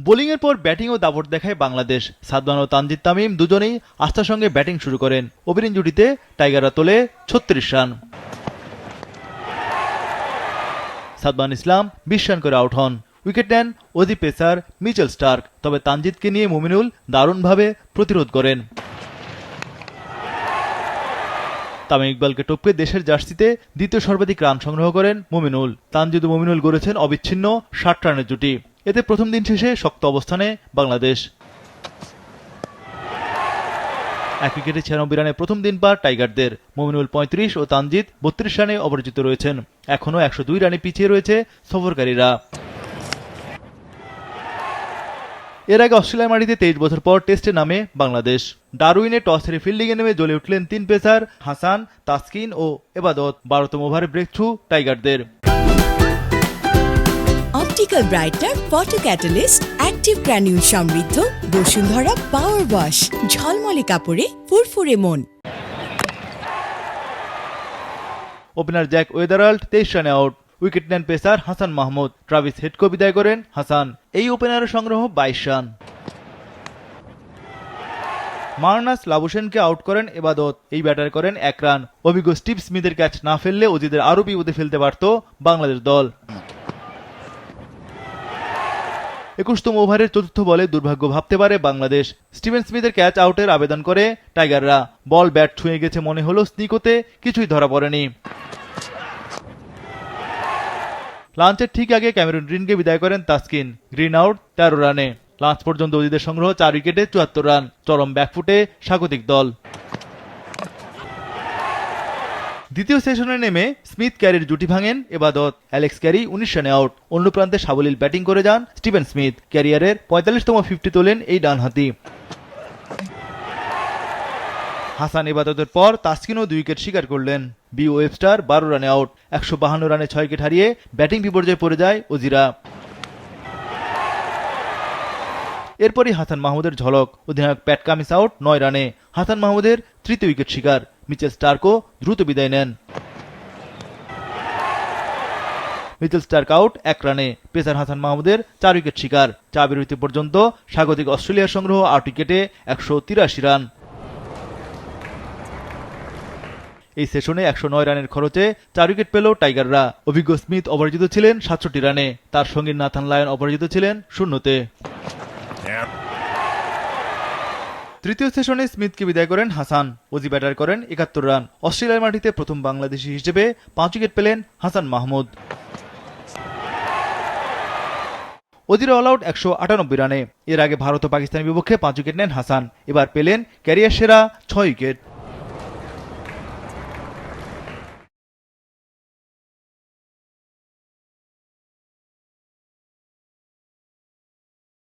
বোলিংয়ের পর ব্যাটিংও দাপট দেখায় বাংলাদেশ। সাদমান ও তানজিদ তামিম দুজনেই আস্থার সঙ্গে ব্যাটিং শুরু করেন। ওপেনিং জুটিতে টাইগাররা তোলে 36 রান। সাদমান ইসলাম 20 রান করে আউট হন। উইকেট নেন অজি পেসার মিচেল স্টার্ক। তবে তানজিদকে নিয়ে মুমিনুল দারুণভাবে প্রতিরোধ করেন। তামিম ইকবালকে টপকে দেশের জার্সিতে দ্বিতীয় সর্বাধিক রান সংগ্রহ করেন মুমিনুল। তানজিদ ও মুমিনুল গড়েছেন অবিচ্ছিন্ন 60 রানের জুটি। এতে প্রথম দিন শেষে শক্ত অবস্থানে বাংলাদেশ। এক উইকেটে 96 রানে প্রথম দিন পার টাইগারদের। মুমিনুল 35 ও তানজিদ 32 রানে অপরাজিত রয়েছেন। এখনও 102 রানে পিছিয়ে রয়েছে সফরকারীরা। এর আগে অস্ট্রেলিয়ার মাটিতে 23 বছর পর টেস্টে নামে বাংলাদেশ। ডারউইনে টস হেরে ফিল্ডিংয়ে নেমে জ্বলে উঠলেন 3 পেসার হাসান, তাসকিন ও এবাদত। 12তম ওভারে ব্রেক থ্রু টাইগারদের। Optical brightener photo catalyst active granule সমৃদ্ধ বসুন্ধরা পাওয়ার ওয়াশ, ঝলমলে কাপড়ে ফুরফুরে মন। ওপেনার জ্যাক ওয়েদারাল্ড 23 রানে আউট। উইকেট নেন পেসার হাসান মাহমুদ। ট্রাভিস হেডকে বিদায় করেন হাসান। এই ওপেনারের সংগ্রহ 22 রান। মার্নাস লাবুশেনকে আউট করেন এবাদত। এই ব্যাটার করেন 1 রান। অভিজ্ঞ স্টিভ স্মিথের ক্যাচ না ফেললে অজিদের আরও বিপদে ফেলতে পারত বাংলাদেশ দল। 21তম ওভারের চতুর্থ বলে দুর্ভাগ্য ভাবতে পারে বাংলাদেশ। স্টিভেন স্মিথের ক্যাচ আউটের আবেদন করে টাইগাররা। বল ব্যাট ছুঁয়ে গেছে মনে হলো স্নিকোতে, কিছুই ধরা পড়েনি। লাঞ্চের ঠিক আগে ক্যামেরুন গ্রিনকে বিদায় করেন তাসকিন। গ্রিন আউট 13 রানে। লাঞ্চ পর্যন্ত অজিদের সংগ্রহ 4 উইকেটে 74 রান। চরম ব্যাকফুটে স্বাগতিক দল। দ্বিতীয় সেশনে নেমে স্মিথ ক্যারির জুটি ভাঙেন এবাদত। অ্যালেক্স ক্যারি 19 রানে আউট। অন্য প্রান্তে সাবলীল ব্যাটিং করে যান স্টিভেন স্মিথ। ক্যারিয়ারের 45তম 50 তোলেন এই ডানহাতি। হাসান এবাদতের পর তাসকিনও 2 উইকেট শিকার করলেন। বি ওয়েবস্টার 12 রানে আউট। 152 রানে 6 উইকেট হারিয়ে ব্যাটিং বিপর্যয়ে পড়ে যায় অজিরা। এরপরই হাসান মাহমুদের ঝলক। অধিনায়ক প্যাট কামিন্স আউট 9 রানে। হাসান মাহমুদের তৃতীয় উইকেট শিকার। মিচেল স্টার্কও দ্রুত বিদায় নেন। মিচেল স্টার্ক আউট 1 রানে। পেসার হাসান মাহমুদের 4 উইকেট শিকার। 4 বিরতি পর্যন্ত স্বাগতিক অস্ট্রেলিয়ার সংগ্রহ 8 উইকেটে 183 রান। এই সেশনে 109 রানের খরচে 4 উইকেট পেল টাইগাররা। অভিজ্ঞ স্মিথ অপরাজিত ছিলেন 67 রানে। তার সঙ্গী নাথান লায়ন অপরাজিত ছিলেন 0-তে। তৃতীয় সেশনে স্মিথকে বিদায় করেন হাসান। অজি ব্যাটার করেন 71 রান। অস্ট্রেলিয়ার মাটিতে প্রথম বাংলাদেশি হিসেবে 5 উইকেট পেলেন হাসান মাহমুদ। অজির অল আউট 198 রানে। এর আগে ভারত ও পাকিস্তানের বিপক্ষে 5 উইকেট নেন হাসান। এবার পেলেন ক্যারিয়ার সেরা 6 উইকেট।